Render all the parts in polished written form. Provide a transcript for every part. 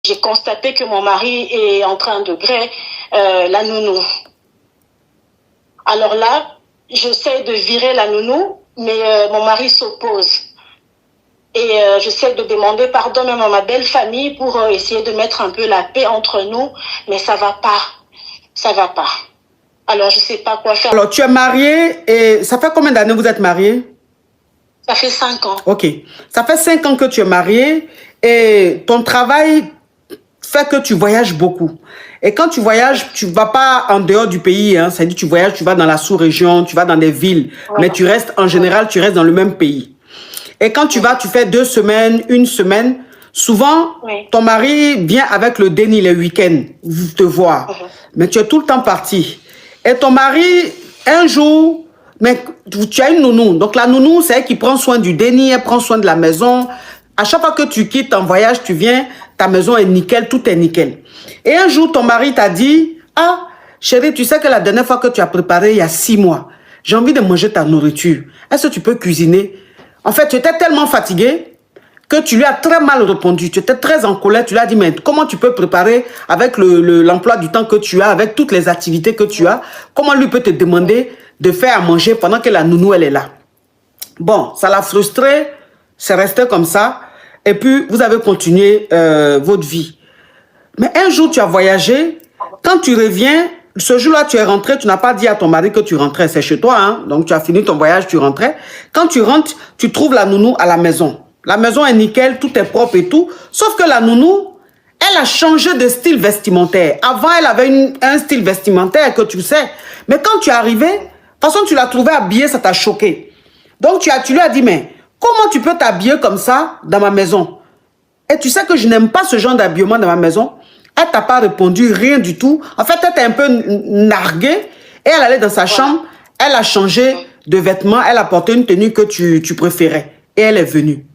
j'ai constaté que mon mari est en train de griller la nounou. Alors là, j'essaie de virer la nounou, mais mon mari s'oppose. Et j'essaie de demander pardon même à ma belle famille pour essayer de mettre un peu la paix entre nous, mais ça va pas. Ça va pas. Alors je sais pas quoi faire. Alors tu es mariée et ça fait combien d'années vous êtes mariée? Ça fait 5 ans. Ok. Ça fait 5 ans que tu es mariée et ton travail fait que tu voyages beaucoup. Et quand tu voyages, tu ne vas pas en dehors du pays. Hein. C'est-à-dire tu voyages, tu vas dans la sous-région, tu vas dans des villes. Ouais. Mais tu restes, en général, tu restes dans le même pays. Et quand tu vas, tu fais 2 semaines, 1 semaine. Souvent, ton mari vient avec le déni les week-ends, te voir. Mais tu es tout le temps parti. Et ton mari, un jour, mais tu as une nounou. Donc la nounou, c'est elle qui prend soin du déni, elle prend soin de la maison. À chaque fois que tu quittes en voyage, tu viens, ta maison est nickel, tout est nickel. Et un jour, ton mari t'a dit, ah, chérie, tu sais que la dernière fois que tu as préparé, il y a 6 mois, j'ai envie de manger ta nourriture. Est-ce que tu peux cuisiner? En fait, tu étais tellement fatigué que tu lui as très mal répondu. Tu étais très en colère. Tu lui as dit, mais comment tu peux préparer avec l'emploi du temps que tu as, avec toutes les activités que tu as? Comment lui peut te demander de faire à manger pendant que la nounou, elle est là? Bon, ça l'a frustré. C'est resté comme ça. Et puis, vous avez continué votre vie. Mais un jour, tu as voyagé. Quand tu reviens, ce jour-là, tu es rentré. Tu n'as pas dit à ton mari que tu rentrais. C'est chez toi, hein? Donc, tu as fini ton voyage, tu rentrais. Quand tu rentres, tu trouves la nounou à la maison. La maison est nickel, tout est propre et tout. Sauf que la nounou, elle a changé de style vestimentaire. Avant, elle avait un style vestimentaire que tu sais. Mais quand tu es arrivé, de toute façon, tu l'as trouvée habillée, ça t'a choqué. Donc, tu lui as dit, mais comment tu peux t'habiller comme ça dans ma maison? Et tu sais que je n'aime pas ce genre d'habillement dans ma maison. Elle t'a pas répondu, rien du tout. En fait, elle t'a un peu narguée. Et elle allait dans sa chambre. Elle a changé de vêtements. Elle a porté une tenue que tu préférais. Et elle est venue.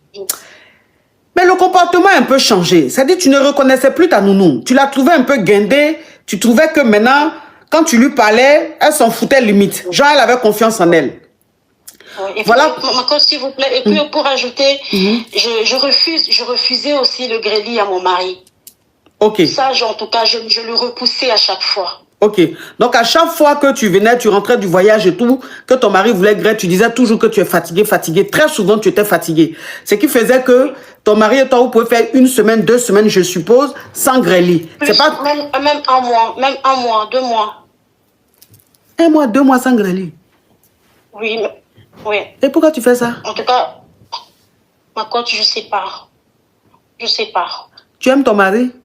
Mais le comportement a un peu changé. C'est-à-dire que tu ne reconnaissais plus ta nounou. Tu l'as trouvée un peu guindée. Tu trouvais que maintenant, quand tu lui parlais, elle s'en foutait limite. Genre, elle avait confiance en elle. Voilà. S'il vous plaît. Et puis, pour ajouter, je refusais aussi le grêlis à mon mari. Ok. Ça, en tout cas, je le repoussais à chaque fois. Ok. Donc, à chaque fois que tu venais, tu rentrais du voyage et tout, que ton mari voulait griller, tu disais toujours que tu es fatigué, fatigué. Très souvent, tu étais fatigué. Ce qui faisait que ton mari et toi, vous pouvez faire 1 semaine, 2 semaines, je suppose, sans grêlis. C'est pas... Même 1 mois, même 1 mois, 2 mois. 1 mois, 2 mois sans grêlis? Oui, oui. Et pourquoi tu fais ça? En tout cas, ma coach, je sais pas. Je sais pas. Tu aimes ton mari?